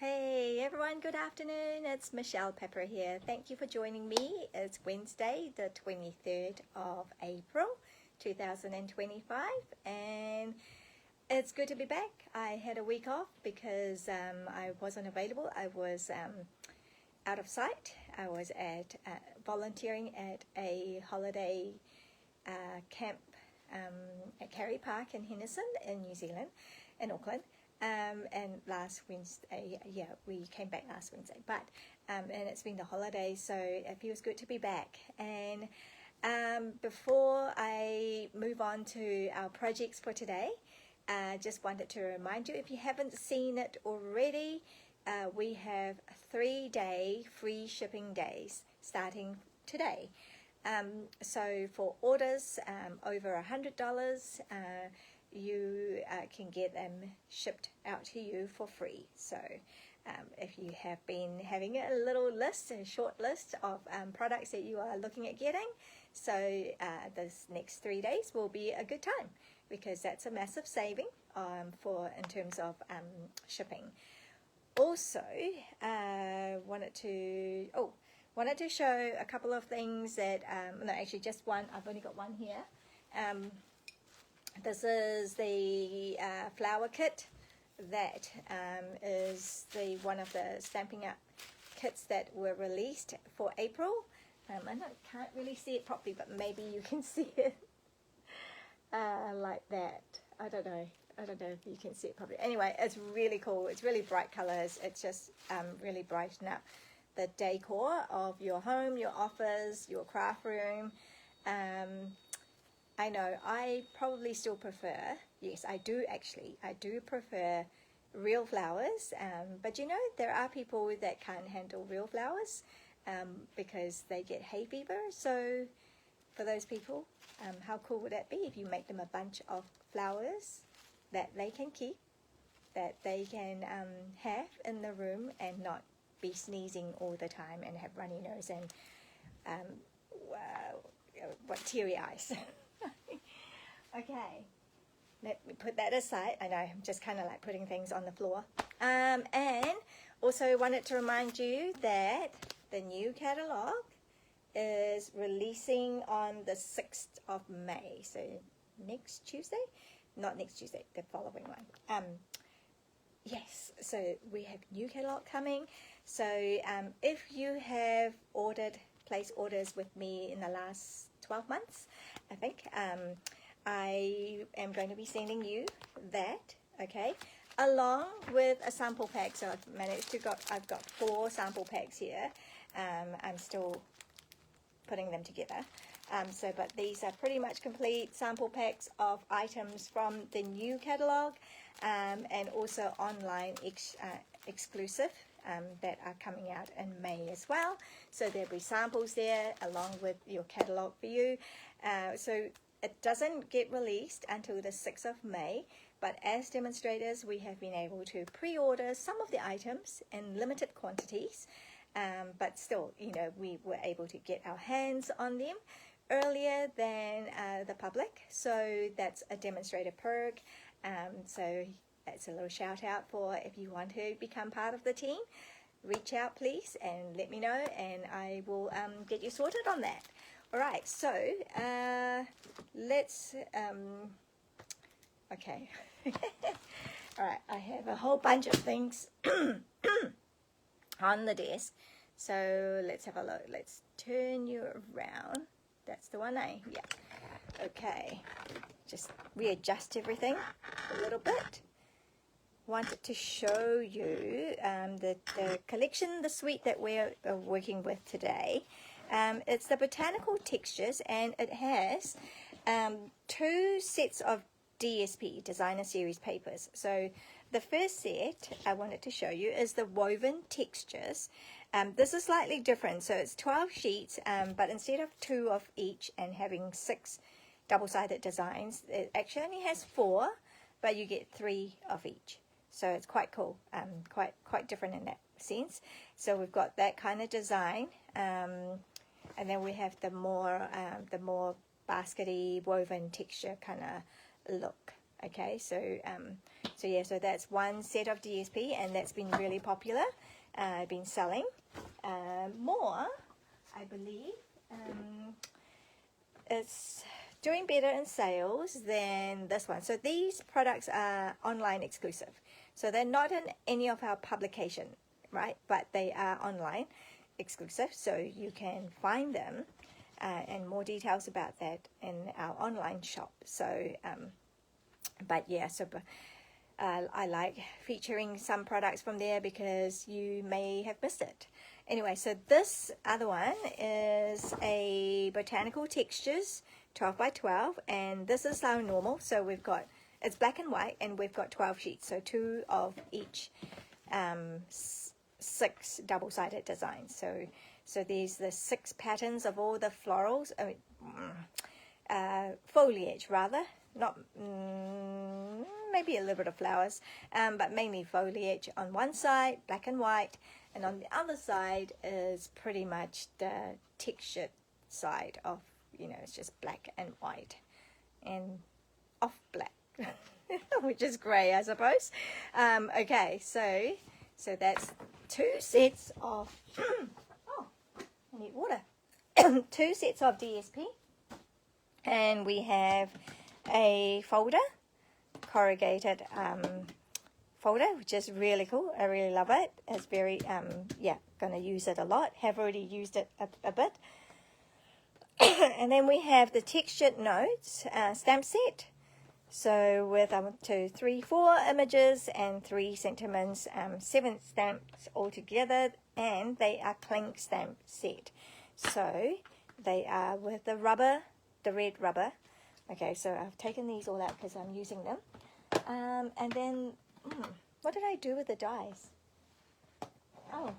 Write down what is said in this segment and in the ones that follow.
Hey everyone, good afternoon. It's Michelle Pepper here. Thank you for joining me. It's Wednesday, the 23rd of April 2025, and it's good to be back. I had a week off because I wasn't available. I was out of sight. I was at volunteering at a holiday camp at Carey Park in Henderson in New Zealand, in Auckland. And last Wednesday, we came back last Wednesday, but and it's been the holidays, so it feels good to be back. And before I move on to our projects for today, just wanted to remind you, if you haven't seen it already, we have 3-day free shipping days starting today. So for orders over $100, you can get them shipped out to you for free. So if you have been having a short list of products that you are looking at getting, so this next 3 days will be a good time, because that's a massive saving in terms of shipping. Also, wanted to show a couple of things that no, actually just one. I've only got one here. This is the flower kit that is one of the Stampin' Up kits that were released for April. I can't really see it properly, but maybe you can see it like that. I don't know if you can see it properly. Anyway, it's really cool. It's really bright colors. It's just really brighten up the decor of your home, your office, your craft room. I know I probably still prefer, yes, I do prefer real flowers, but you know, there are people that can't handle real flowers because they get hay fever. So for those people, how cool would that be if you make them a bunch of flowers that they can keep, that they can have in the room and not be sneezing all the time and have runny nose and teary eyes. Okay, let me put that aside. I know I'm just kind of like putting things on the floor. And also wanted to remind you that the new catalog is releasing on the 6th of May. So next Tuesday? Not next Tuesday, the following one. Yes, so we have new catalog coming. So if you have placed orders with me in the last 12 months, I think, I am going to be sending you that, okay, along with a sample pack. So I've got 4 sample packs here. I'm still putting them together. But these are pretty much complete sample packs of items from the new catalog, and also online exclusive that are coming out in May as well. So there'll be samples there along with your catalog for you. So it doesn't get released until the 6th of May, but as demonstrators, we have been able to pre-order some of the items in limited quantities, but still, you know, we were able to get our hands on them earlier than the public. So that's a demonstrator perk. So it's a little shout out for if you want to become part of the team. Reach out please and let me know, and I will get you sorted on that. All right, so let's okay. All right, I have a whole bunch of things on the desk, so let's have a look. Let's turn you around. That's the one, eh? Yeah. Okay, just readjust everything a little bit. Wanted to show you the collection, the suite that we're working with today. It's the Botanical Textures, and it has 2 sets of DSP, Designer Series papers. So the first set I wanted to show you is the Woven Textures. This is slightly different, so it's 12 sheets, but instead of 2 of each and having 6 double-sided designs, it actually only has 4, but you get 3 of each. So it's quite cool, quite different in that sense. So we've got that kind of design, and then we have the more baskety woven texture kind of look. Okay, so yeah, so that's one set of DSP, and that's been really popular. Been selling more, I believe. It's doing better in sales than this one. So these products are online exclusive. So they're not in any of our publication, right? But they are online exclusive, so you can find them and more details about that in our online shop. So, but yeah, so I like featuring some products from there because you may have missed it. Anyway, so this other one is a Botanical Textures 12 by 12, and this is our normal. So we've got, it's black and white, and we've got 12 sheets, so 2 of each 6 double-sided designs. So there's the 6 patterns of all the florals, foliage rather, not maybe a little bit of flowers, but mainly foliage on one side, black and white, and on the other side is pretty much the textured side of, you know, it's just black and white and off black, which is grey, I suppose. Okay, so that's 2 sets of oh, I need water. 2 sets of DSP, and we have a folder, corrugated folder, which is really cool. I really love it. It's very yeah, gonna use it a lot. Have already used it a bit. And then we have the textured notes stamp set. So with 1, 2, 3, 4 images and 3 sentiments, 7 stamps altogether, and they are clink stamp set. So they are with the rubber, the red rubber. Okay, so I've taken these all out because I'm using them. And then, what did I do with the dies? Oh,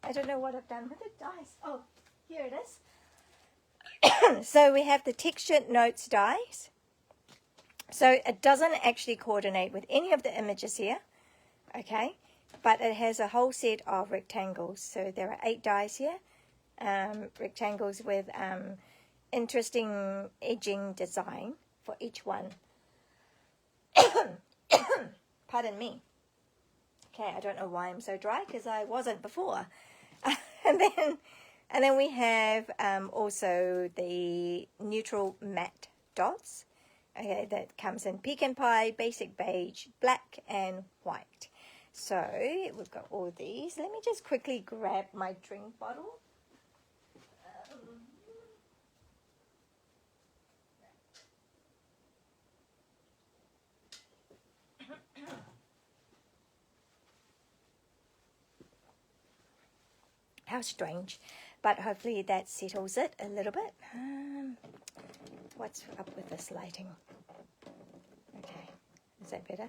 I don't know what I've done with the dies. Oh, here it is. So we have the textured notes dies. So it doesn't actually coordinate with any of the images here, okay? But it has a whole set of rectangles. So there are 8 dies here, rectangles with interesting edging design for each one. Pardon me. Okay, I don't know why I'm so dry, because I wasn't before. and then we have also the neutral matte dots. Okay, that comes in pecan pie, basic beige, black, and white. So we've got all these. Let me just quickly grab my drink bottle. How strange, but hopefully that settles it a little bit. What's up with this lighting? Okay, is that better?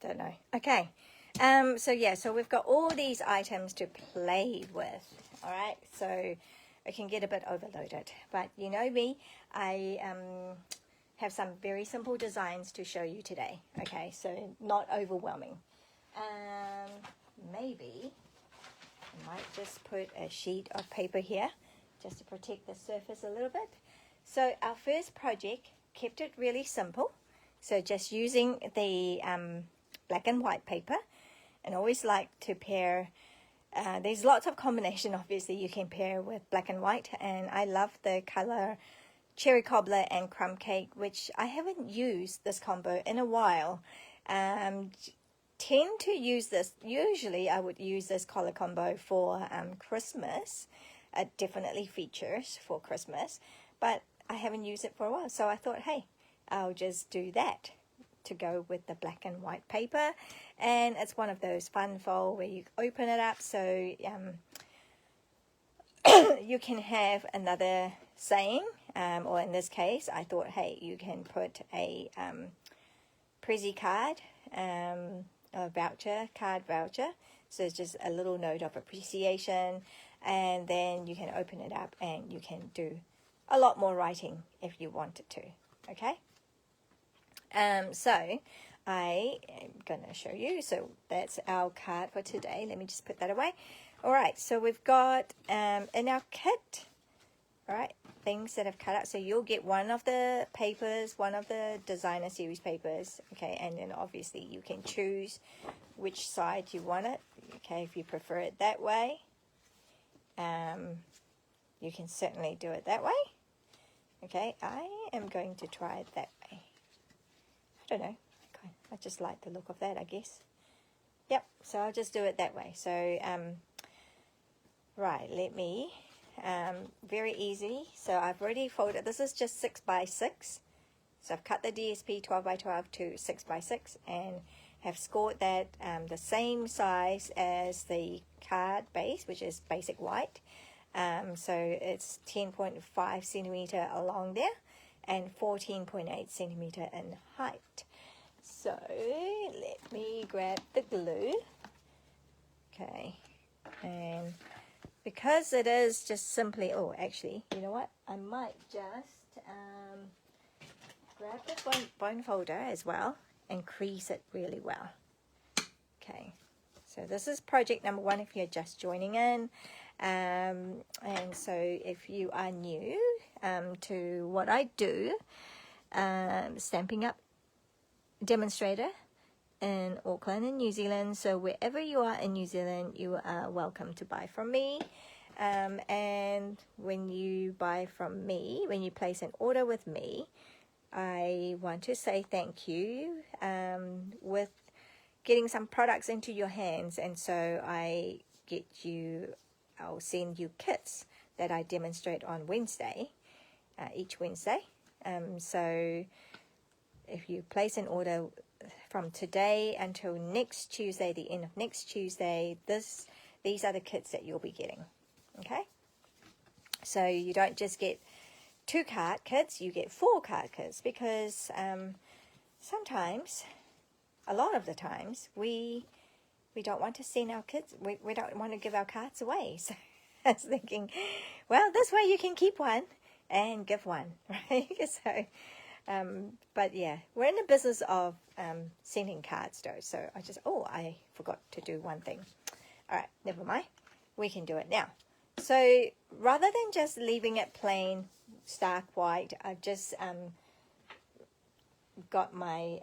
Don't know. Okay, so yeah, so we've got all these items to play with. All right, so I can get a bit overloaded, but you know me, I have some very simple designs to show you today. Okay, so not overwhelming. Maybe I might just put a sheet of paper here just to protect the surface a little bit. So our first project kept it really simple. So just using the black and white paper, and always like to pair, there's lots of combination obviously you can pair with black and white, and I love the color cherry cobbler and crumb cake, which I haven't used this combo in a while. Tend to use this, usually I would use this color combo for Christmas. It definitely features for Christmas, but I haven't used it for a while, so I thought, hey, I'll just do that to go with the black and white paper. And it's one of those fun fold where you open it up, so you can have another saying, or in this case I thought, hey, you can put a Prezi card, a voucher, card voucher. So it's just a little note of appreciation, and then you can open it up and you can do a lot more writing if you wanted to. Okay, so I am going to show you. So that's our card for today. Let me just put that away. All right, so we've got in our kit, all right, things that I've cut out. So you'll get one of the papers, one of the designer series papers, okay, and then obviously you can choose which side you want it, okay, if you prefer it that way. You can certainly do it that way. Okay, I am going to try it that way. I don't know, I just like the look of that, I guess. Yep, so I'll just do it that way. So, right, let me, very easy. So I've already folded, this is just 6 by 6. So I've cut the DSP 12 by 12 to 6 by 6 and have scored that the same size as the card base, which is basic white. So it's 10.5 centimeter along there and 14.8 centimeter in height. So let me grab the glue. Okay, and because it is just simply, oh, actually, you know what? I might just grab the bone folder as well and crease it really well. Okay, so this is project number 1 if you're just joining in. And so if you are new to what I do, Stampin' Up demonstrator in Auckland in New Zealand. So wherever you are in New Zealand, you are welcome to buy from me. And when you buy from me, when you place an order with me, I want to say thank you with getting some products into your hands. And so I'll send you kits that I demonstrate on Wednesday, each Wednesday. So if you place an order from today until next Tuesday, the end of next Tuesday, these are the kits that you'll be getting. Okay? So you don't just get 2 card kits, you get 4 card kits, because sometimes, a lot of the times, we don't want to send our kids, we don't want to give our cards away. So I was thinking, well, this way you can keep one and give one, right? So, but yeah, we're in the business of sending cards though. So I forgot to do one thing. All right, never mind. We can do it now. So rather than just leaving it plain stark white, I've just got my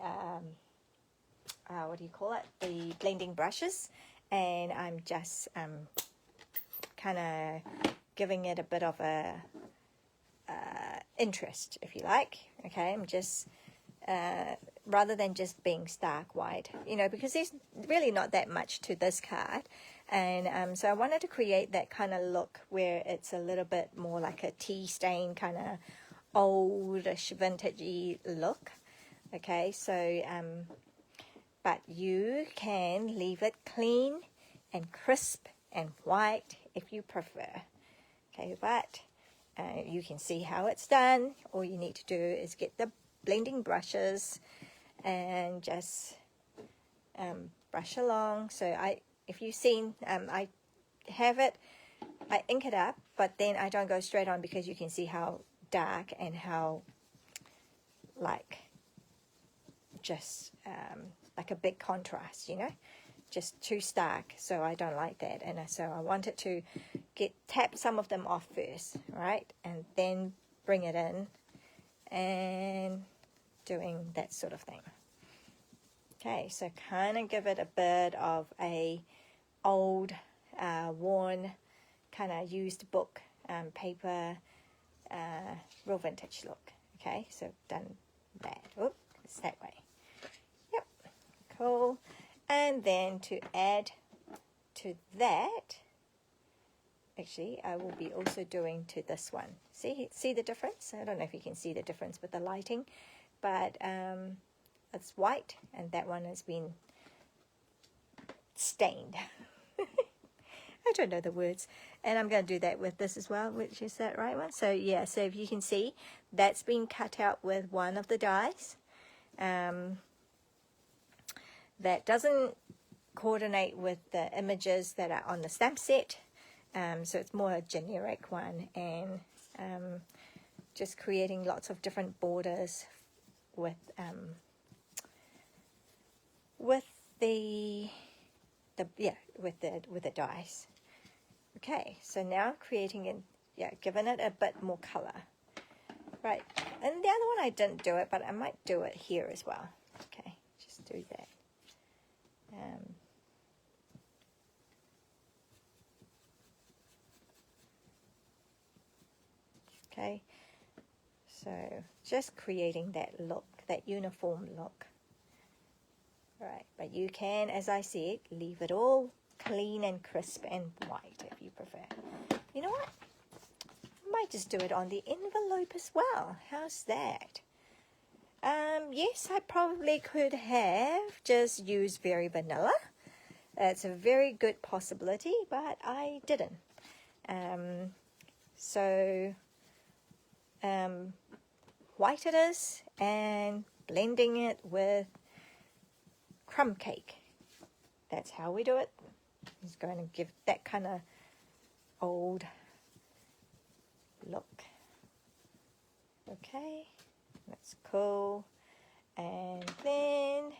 what do you call it, the blending brushes, and I'm just kind of giving it a bit of a interest, if you like. Okay, I'm just rather than just being stark white, you know, because there's really not that much to this card, and so I wanted to create that kind of look where it's a little bit more like a tea stain kind of oldish vintagey look. Okay, so but you can leave it clean and crisp and white if you prefer. Okay, but you can see how it's done. All you need to do is get the blending brushes and just brush along. So if you've seen, I have it, I ink it up, but then I don't go straight on because you can see how dark and how like just like a big contrast, you know, just too stark. So I don't like that, and so I wanted to tap some of them off first, right, and then bring it in and doing that sort of thing. Okay, so kind of give it a bit of a old worn kind of used book paper, real vintage look. Okay, so done that. Oops, it's that way. Yep, cool. And then to add to that, actually, I will be also doing to this one. See the difference? I don't know if you can see the difference with the lighting, but it's white, and that one has been stained. I don't know the words. And I'm going to do that with this as well, which is that right one. So yeah, so if you can see, that's been cut out with one of the dies. That doesn't coordinate with the images that are on the stamp set. So it's more a generic one, and just creating lots of different borders with the dies. Okay, so now creating yeah, giving it a bit more color. Right, and the other one I didn't do it, but I might do it here as well. Okay, just do that. Okay, so just creating that look, that uniform look. Right, but you can, as I said, leave it all clean and crisp and white if you prefer. You know what? I might just do it on the envelope as well. How's that? Yes, I probably could have just used very vanilla. It's a very good possibility, but I didn't. So white it is, and blending it with crumb cake. That's how we do it. It's going to give that kind of old look. Okay, that's cool. And then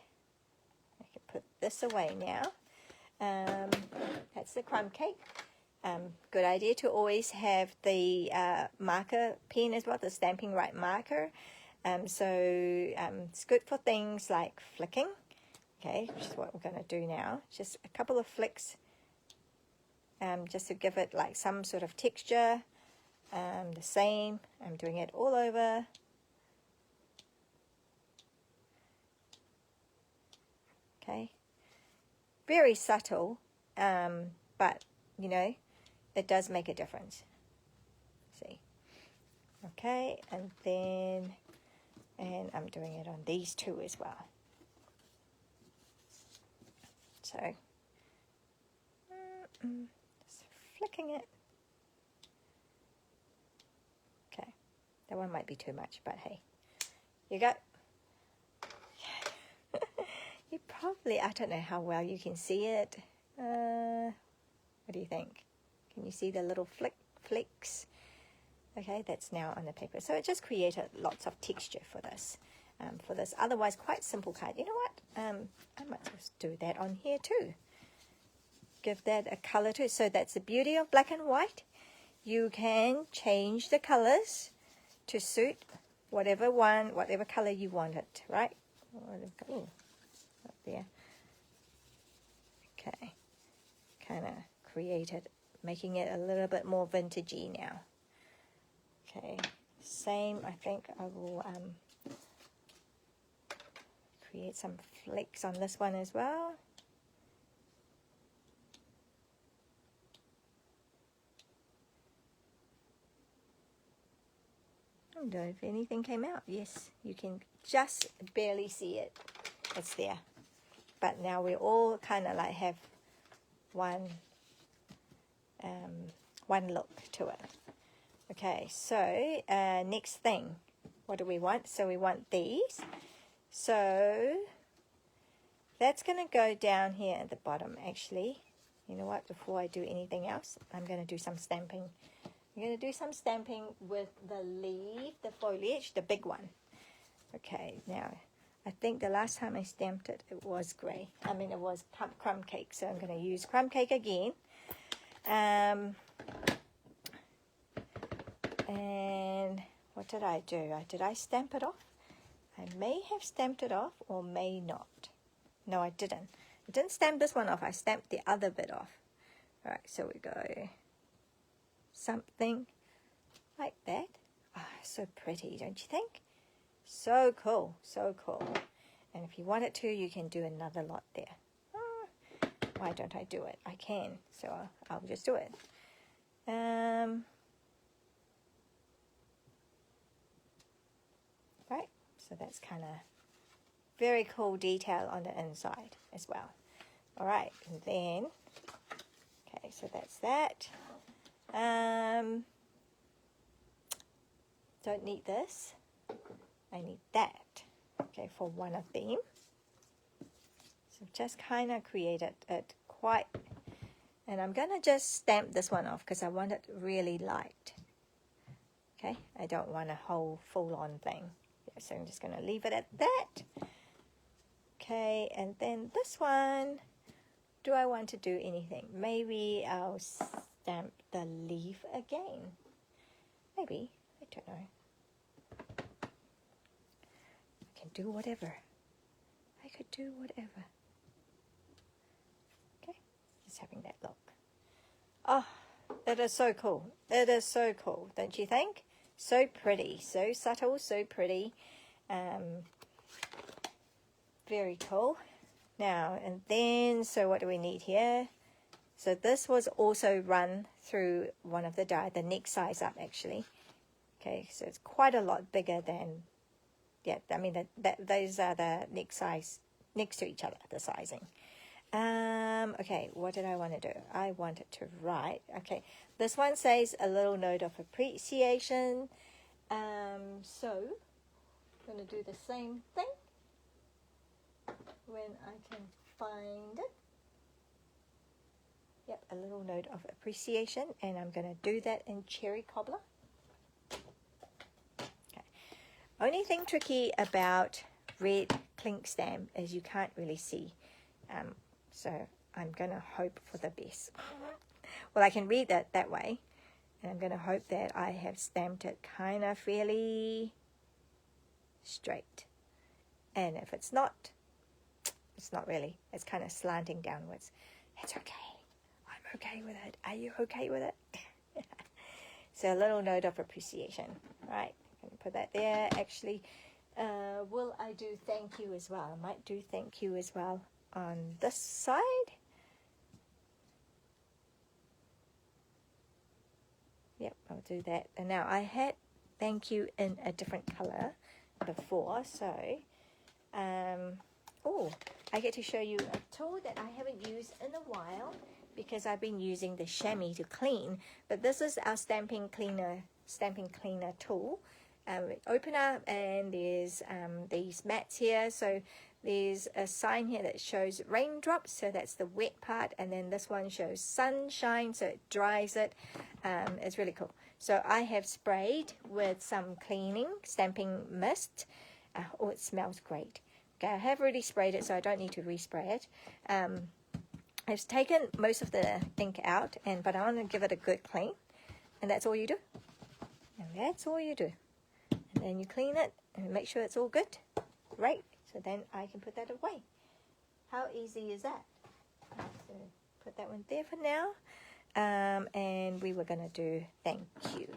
I can put this away now. That's the crumb cake. Good idea to always have the marker pen as well, the Stampin' Right marker. It's good for things like flicking. Okay, which is what we're going to do now. Just a couple of flicks, just to give it like some sort of texture. The same, I'm doing it all over. Okay, very subtle, but you know, it does make a difference. See, okay, and I'm doing it on these two as well. So, just flicking it. Okay, that one might be too much, but hey, you go. You probably, I don't know how well you can see it. What do you think? Can you see the little flicks? Okay, that's now on the paper. So it just created lots of texture for this. Otherwise quite simple card. You know what? I might just do that on here too. Give that a color too. So that's the beauty of black and white. You can change the colors to suit whatever color you want it, right? Ooh, up there. Okay, kind of created, making it a little bit more vintagey now. Okay, same. I think I will create some flecks on this one as well. I don't know if anything came out. Yes, you can just barely see it. It's there. But now we all kind of like have one look to it. Okay, so next thing, what do we want? So we want these. So that's going to go down here at the bottom actually. You know what, before I do anything else, I'm going to do some stamping. I'm going to do some stamping with the leaf, the foliage, the big one. Okay, now I think the last time I stamped it, it was grey. I mean, it was crumb cake, so I'm going to use crumb cake again. And what did I do? Did I stamp it off? I may have stamped it off or may not. No, I didn't. I didn't stamp this one off. I stamped the other bit off. All right, so we go something like that. Oh, so pretty, don't you think? So cool, so cool. And if you wanted to, you can do another lot there. Why don't I do it? I can, so I'll just do it. Right, so that's kind of very cool detail on the inside as well. All right, and then, okay, so that's that. Don't need this. I need that, okay, for one of them. So just kind of created it quite, and I'm going to just stamp this one off because I want it really light. Okay, I don't want a whole full-on thing. Yeah, so I'm just going to leave it at that. Okay, and then this one, do I want to do anything? Maybe I'll stamp the leaf again. Maybe, I don't know. I can do whatever. I could do whatever. Okay, just having that look. Oh, it is so cool. It is so cool, don't you think? So pretty, so subtle, so pretty. Very cool. Now, and then, so what do we need here? So this was also run through one of the die, the next size up actually. Okay, so it's quite a lot bigger than, yeah, I mean, those are the next size, next to each other, the sizing. Okay, what did I want to do? I wanted to write, okay, this one says a little note of appreciation. So, I'm going to do the same thing when I can find it. Yep, a little note of appreciation, and I'm going to do that in cherry cobbler. Okay. Only thing tricky about red clink stamp is you can't really see. So I'm going to hope for the best. Well, I can read that way, and I'm going to hope that I have stamped it kind of fairly straight. And if it's not really. It's kind of slanting downwards. It's okay. I'm okay with it. Are you okay with it? So a little note of appreciation. Right, I'm going to put that there. Actually, will I do thank you as well? I might do thank you as well on this side. Yep, I'll do that. And now I had thank you in a different color before, so oh, I get to show you a tool that I haven't used in a while because I've been using the chamois to clean. But this is our stamping cleaner tool. Open up, and there's these mats here. So there's a sign here that shows raindrops, so that's the wet part, and then this one shows sunshine, so it dries it. It's really cool. So I have sprayed with some stamping mist. Oh, it smells great. Okay, I have already sprayed it, so I don't need to respray it. I've taken most of the ink out, but I want to give it a good clean, and that's all you do. And that's all you do. And then you clean it and make sure it's all good. Great. So then I can put that away. How easy is that? So put that one there for now. And we were going to do thank you.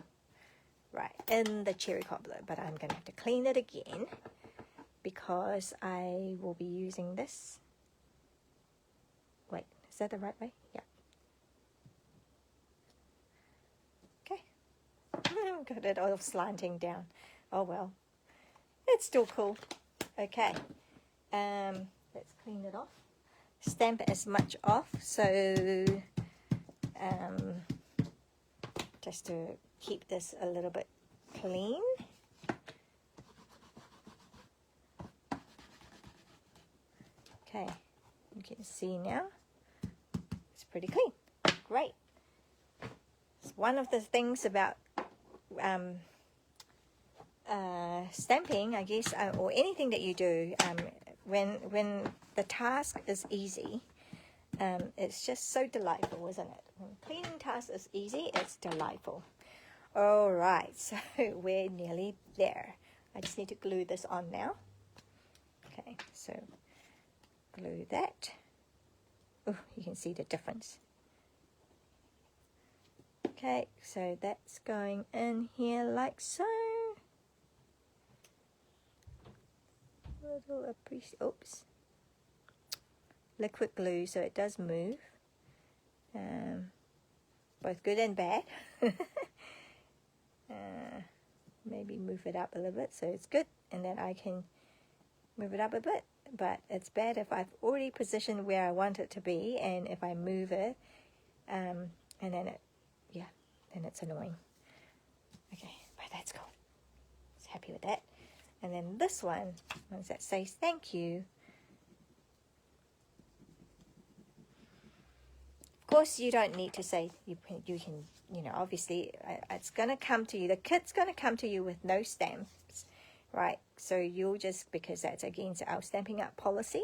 Right, in the cherry cobbler, but I'm going to have to clean it again because I will be using this. Wait, is that the right way? Yeah. Okay. Got it all slanting down. Oh well. It's still cool. Okay. Let's clean it off. Stamp as much off, so just to keep this a little bit clean. Okay, you can see now it's pretty clean. Great. It's one of the things about stamping, I guess, or anything that you do, when the task is easy, it's just so delightful, isn't it? When cleaning task is easy, it's delightful. All right, so we're nearly there. I just need to glue this on now. Okay, so glue that. Oh, you can see the difference. Okay, so that's going in here like so. Little oops. Liquid glue, so it does move. Both good and bad. Maybe move it up a little bit so it's good, and then I can move it up a bit. But it's bad if I've already positioned where I want it to be, and if I move it, and then then it's annoying. Okay, but that's cool. I was happy with that. And then this one, ones that says thank you. Of course, you don't need to say, you can, obviously it's going to come to you. The kit's going to come to you with no stamps, right? So you'll just, because that's against our Stampin' Up policy,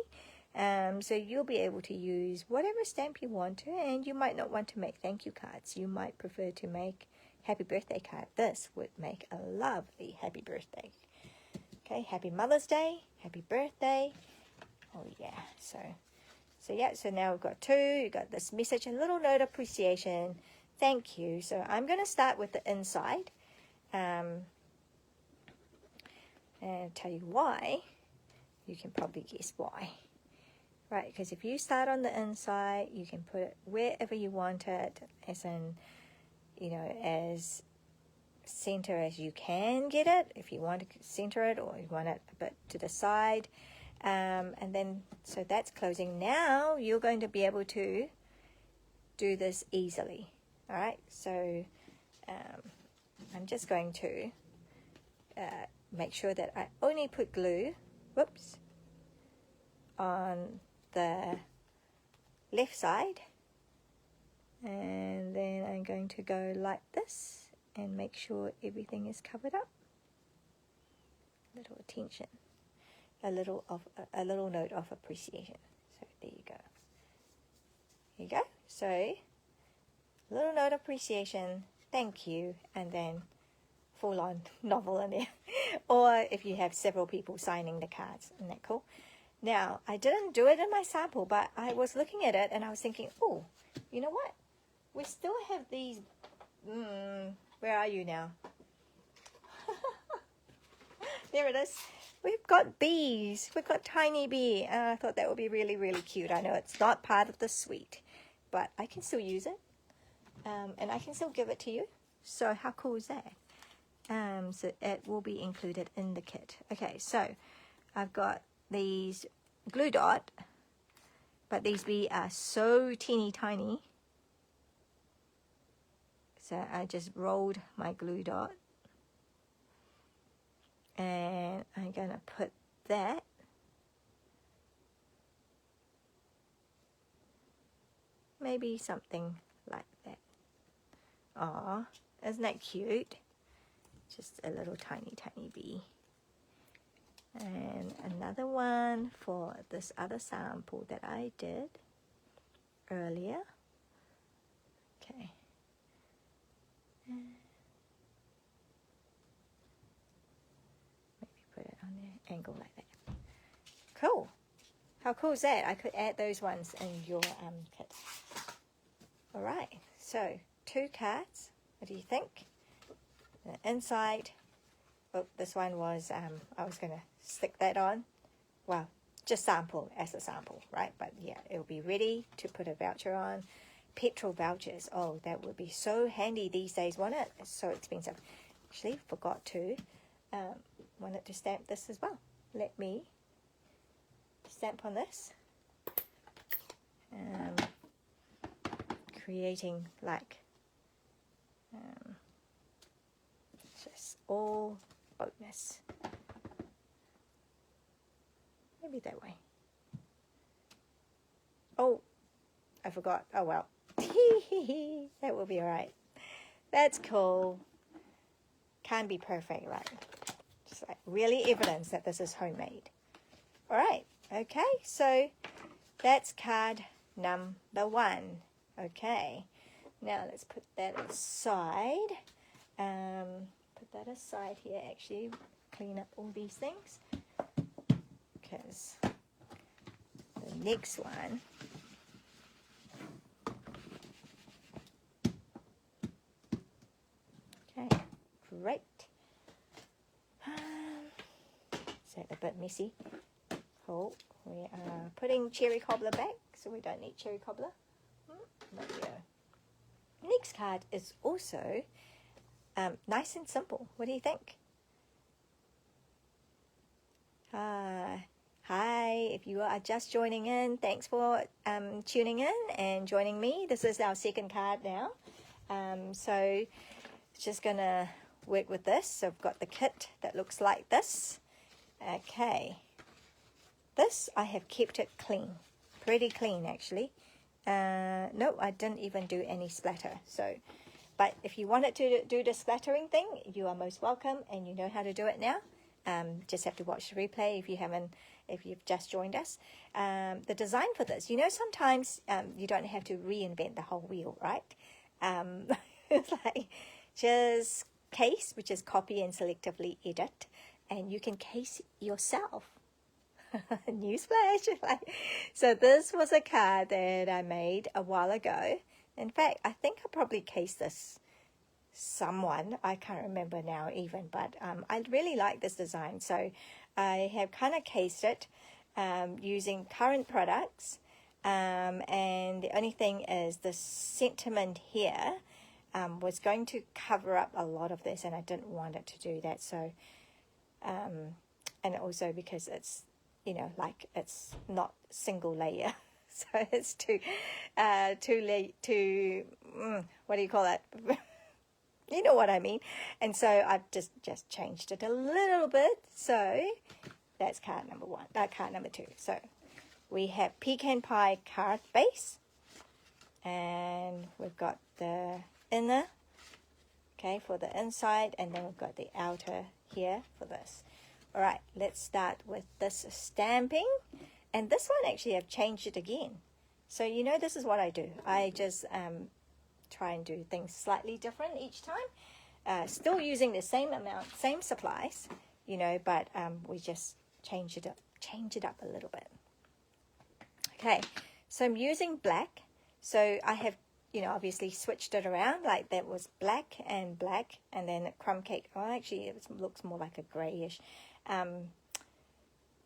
so you'll be able to use whatever stamp you want to, and you might not want to make thank you cards. You might prefer to make happy birthday card. This would make a lovely happy birthday. Okay, happy Mother's Day, happy birthday. Oh yeah, so yeah, so now we've got 2. You've got this message, a little note of appreciation. Thank you. So I'm going to start with the inside. And tell you why. You can probably guess why. Right, because if you start on the inside, you can put it wherever you want it, as in, you know, as center as you can get it, if you want to center it, or you want it a bit to the side. And then, so that's closing. Now you're going to be able to do this easily. All right, so I'm just going to make sure that I only put glue, whoops, on the left side, and then I'm going to go like this and make sure everything is covered up. Little attention, a little note of appreciation. So there you go. There you go. So a little note of appreciation, thank you, and then full-on novel in there. Or if you have several people signing the cards, isn't that cool? Now, I didn't do it in my sample, but I was looking at it and I was thinking, oh, you know what? We still have these, where are you now? There it is. We've got bees. We've got tiny bee. And I thought that would be really, really cute. I know it's not part of the suite, but I can still use it. And I can still give it to you. So how cool is that? So it will be included in the kit. Okay, so I've got these glue dot, but these bees are so teeny tiny. So I just rolled my glue dot, and I'm gonna put that maybe something like that. Aw, isn't that cute? Just a little tiny bee. And another one for this other sample that I did earlier. Okay. Maybe put it on there, angle like that. Cool. How cool is that? I could add those ones in your kit. All right. So 2 cards. What do you think? The inside. Oh, this one was, I was going to stick that on. Well, just sample as a sample, right? But yeah, it'll be ready to put a voucher on. Petrol vouchers. Oh, that would be so handy these days, won't it? It's so expensive. Actually, forgot to. Wanted to stamp this as well. Let me stamp on this. Creating like just all bonus. Maybe that way. Oh, I forgot. Oh well. That will be alright. That's cool. Can't be perfect, right? Just like really evidence that this is homemade. Alright, okay, so that's card number 1. Okay, now let's put that aside. Put that aside here, actually. Clean up all these things. Because the next one okay, great. Is that a bit messy? Cool. We are putting cherry cobbler back, so we don't need cherry cobbler. There we go. Next card is also nice and simple. What do you think? Hi, if you are just joining in, thanks for tuning in and joining me. This is our second card now. So just going to work with this. So I've got the kit that looks like this. Okay. This, I have kept it clean. Pretty clean, actually. No, I didn't even do any splatter. So, but if you wanted to do the splattering thing, you are most welcome, and you know how to do it now. Just have to watch the replay if you've just joined us. The design for this, you know, sometimes you don't have to reinvent the whole wheel, right? It's like Textures case, which is copy and selectively edit, and you can case yourself. Newsflash! So this was a card that I made a while ago. In fact, I think I probably cased this someone. I can't remember now even, but I really like this design. So I have kind of cased it using current products. And the only thing is the sentiment here was going to cover up a lot of this, and I didn't want it to do that. So, and also because it's, you know, like it's not single layer, so it's what do you call that? You know what I mean. And so I've just changed it a little bit. So that's card number 1, card number 2. So we have pecan pie card base, and we've got the inner, okay, for the inside, and then we've got the outer here for this. All right, let's start with this stamping, and this one actually I've changed it again. So you know, this is what I do. I just try and do things slightly different each time, still using the same amount, same supplies, you know, but we just change it up a little bit. Okay, so I'm using black. So I have, you know, obviously switched it around. Like that was black, and then crumb cake. Oh, actually, it looks more like a grayish,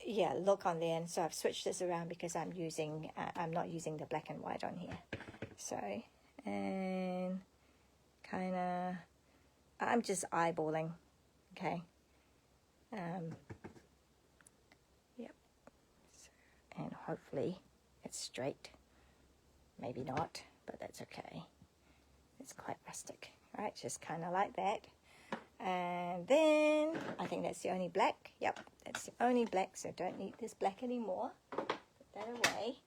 yeah, look on there. And so I've switched this around because I'm not using the black and white on here. So, and kind of, I'm just eyeballing. Okay. Yep. So, and hopefully it's straight. Maybe not, but that's okay. It's quite rustic, right? Just kind of like that. And then I think that's the only black. Yep, that's the only black, so don't need this black anymore. Put that away.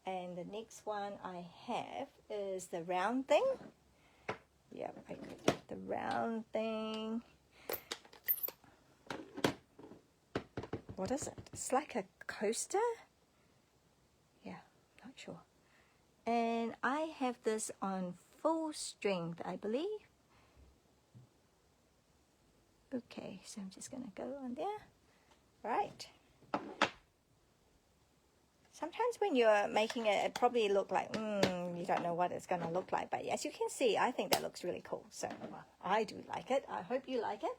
And the next one I have is the round thing. Yep, I could get the round thing. What is it? It's like a coaster. Yeah, not sure. And I have this on full strength, I believe. Okay, so I'm just going to go on there. Right. Sometimes when you're making it, it probably look like, you don't know what it's going to look like. But as you can see, I think that looks really cool. So I do like it. I hope you like it.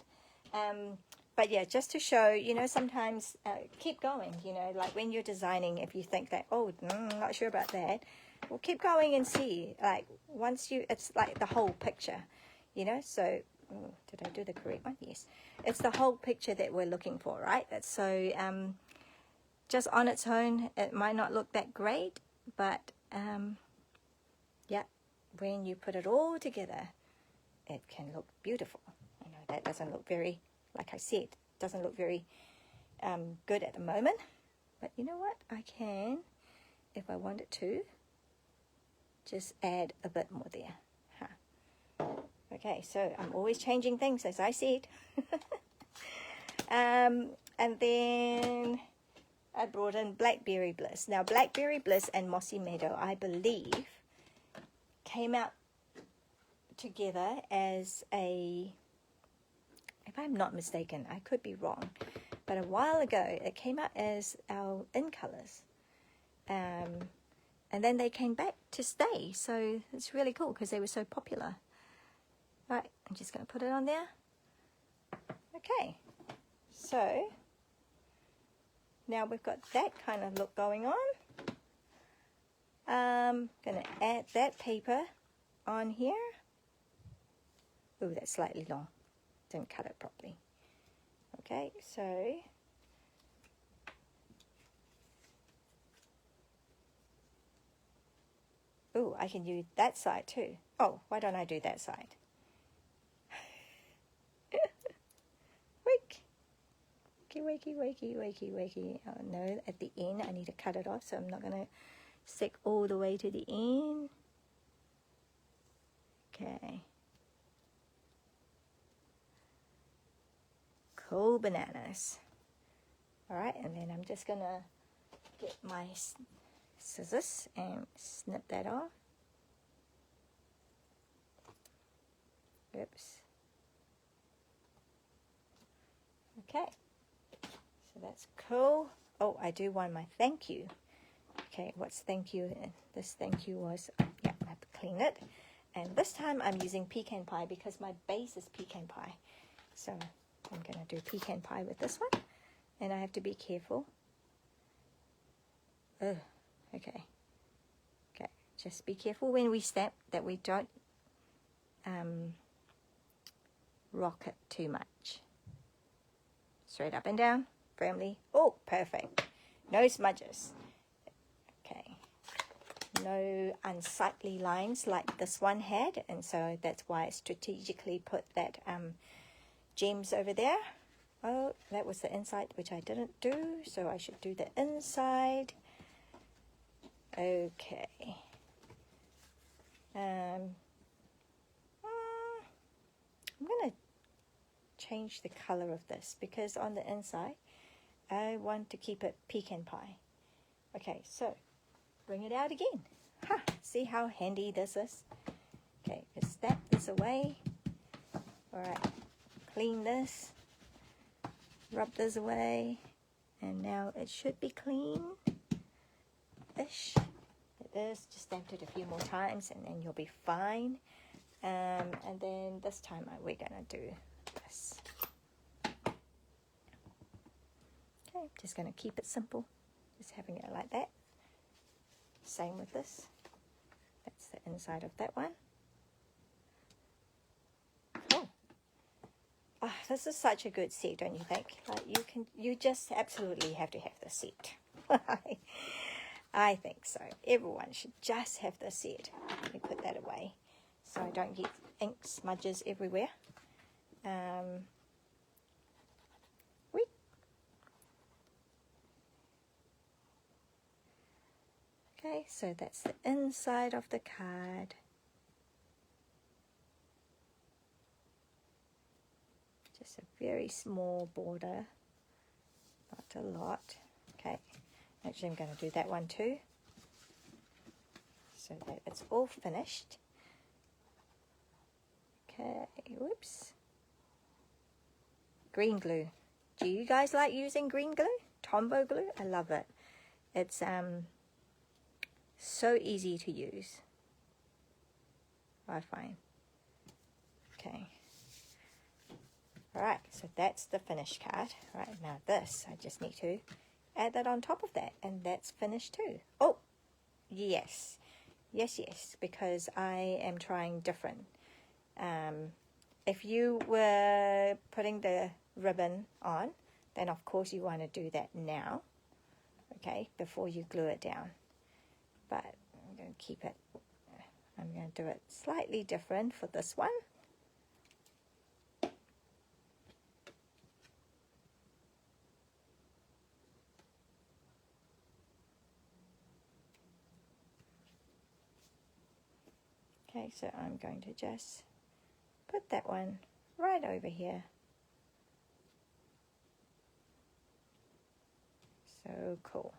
But yeah, just to show, you know, sometimes keep going, you know, like when you're designing, if you think that, oh, not sure about that, well, keep going and see. Like once it's like the whole picture, you know. So did I do the correct one? Yes. It's the whole picture that we're looking for, right? That's so just on its own, it might not look that great, but yeah, when you put it all together, it can look beautiful. I know that doesn't look very, like I said, doesn't look very good at the moment, but you know what? I can, if I wanted to, just add a bit more there. Okay, so I'm always changing things, as I said. And then I brought in Blackberry Bliss. Now, Blackberry Bliss and Mossy Meadow, I believe, came out together as a, if I'm not mistaken, I could be wrong, but a while ago, it came out as our in colors. And then they came back to stay, so it's really cool because they were so popular. Right, I'm just going to put it on there. Okay, so now we've got that kind of look going on. I'm going to add that paper on here. Ooh, that's slightly long. Didn't cut it properly. Okay, so ooh, I can use that side too. Oh, why don't I do that side? Wakey. Oh no, at the end I need to cut it off, so I'm not going to stick all the way to the end. Okay. Cool bananas. Alright, and then I'm just going to get my scissors and snip that off. Oops, Okay, so that's cool. Oh, I do want my thank you. Okay, what's thank you? This thank you was, yeah, I have to clean it. And this time I'm using pecan pie because my base is pecan pie. So I'm going to do pecan pie with this one. And I have to be careful. Ugh, okay. Okay, just be careful when we stamp that we don't rock it too much. Straight up and down, firmly. Oh, perfect. No smudges. Okay. No unsightly lines like this one had, and so that's why I strategically put that gems over there. Oh, that was the inside, which I didn't do, so I should do the inside. Okay. I'm going to change the color of this because on the inside I want to keep it pecan pie. Okay, so bring it out again. Ha! See how handy this is? Okay, just snap this away. Alright, clean this. Rub this away. And now it should be clean-ish. It is. Just stamped it a few more times and then you'll be fine. And then this time we're going to do this. Okay, I'm just going to keep it simple. Just having it like that. Same with this. That's the inside of that one. Cool. Oh, this is such a good set, don't you think? Like you just absolutely have to have this set. I think so. Everyone should just have this set. Let me put that away so I don't get ink smudges everywhere. Okay, so that's the inside of the card. Just a very small border, not a lot. Okay, actually I'm going to do that one too, so that it's all finished. Okay, whoops. Green glue. Do you guys like using green glue? Tombow glue? I love it. It's so easy to use, I find. Okay. Alright, so that's the finished card. Alright, now this, I just need to add that on top of that, and that's finished too. Oh, yes. Yes, because I am trying different. If you were putting the ribbon on, then of course you want to do that now, okay, before you glue it down. But I'm going to keep it, I'm going to do it slightly different for this one. Okay, so I'm going to just put that one right over here. So cool.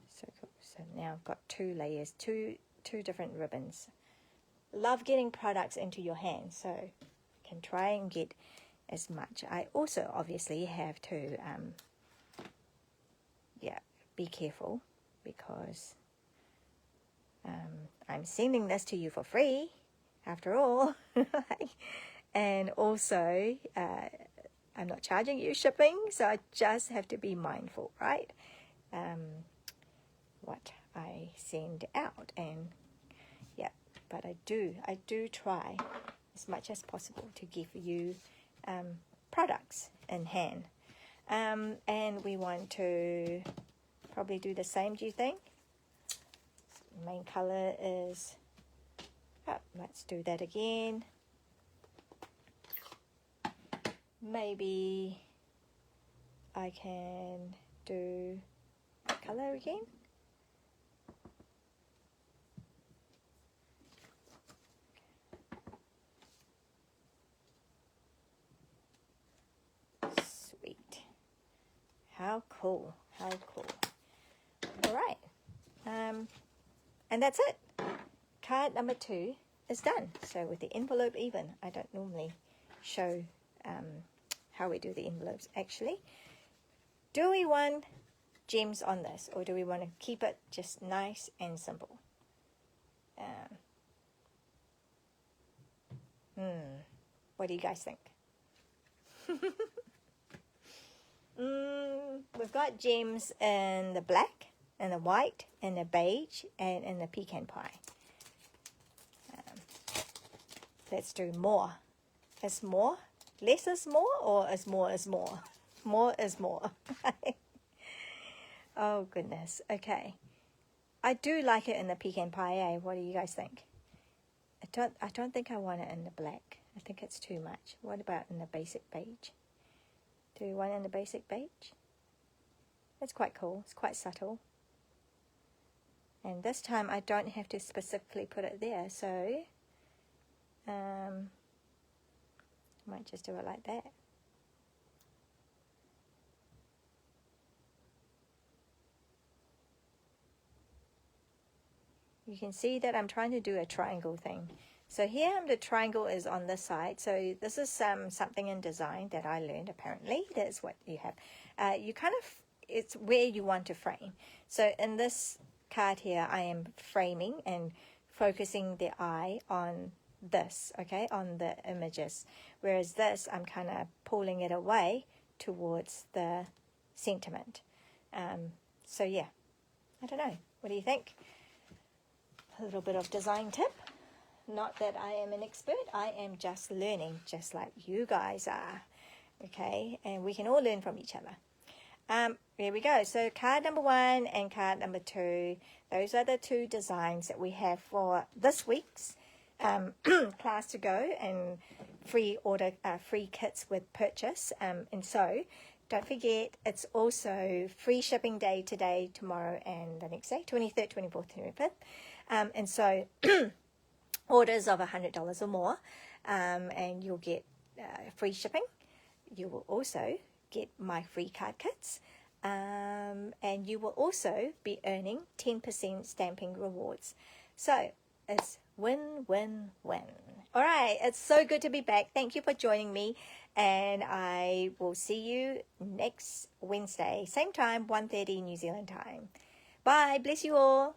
So cool. So now I've got two layers, two different ribbons. Love getting products into your hands, so you can try and get as much. I also obviously have to be careful because I'm sending this to you for free after all. And also I'm not charging you shipping, so I just have to be mindful, right? What I send out, and yeah, but I do try as much as possible to give you products in hand. And we want to probably do the same, do you think? Main color is, let's do that again. Maybe I can do color again. Sweet. How cool. How cool. All right. And that's it. Card number 2 is done. So with the envelope even, I don't normally show how we do the envelopes actually. Do we want gems on this, or do we want to keep it just nice and simple? What do you guys think? We've got gems in the black, and the white, and the beige, and in the pecan pie. Let's do more. Is more less is more, or is more is more? More is more. Oh goodness. Okay. I do like it in the pecan pie, eh? What do you guys think? I don't think I want it in the black. I think it's too much. What about in the basic beige? Do we want it in the basic beige? It's quite cool. It's quite subtle. And this time I don't have to specifically put it there, so I might just do it like that. You can see that I'm trying to do a triangle thing. So here the triangle is on this side. So this is something in design that I learned apparently. That's what you have. You kind of, it's where you want to frame. So in this card here, I am framing and focusing the eye on this, okay, on the images. Whereas this, I'm kind of pulling it away towards the sentiment. So yeah, I don't know. What do you think? A little bit of design tip. Not that I am an expert, I am just learning, just like you guys are, okay? And we can all learn from each other. There we go. So card number 1 and card number 2, those are the 2 designs that we have for this week's class to go, and free kits with purchase. And so don't forget, it's also free shipping day today, tomorrow, and the next day, 23rd, 24th, 25th. And so orders of $100 or more, and you'll get free shipping. You will also get my free card kits, and you will also be earning 10% stamping rewards. So it's win, win, win. All right, it's so good to be back. Thank you for joining me, and I will see you next Wednesday, same time, 1:30 New Zealand time. Bye. Bless you all.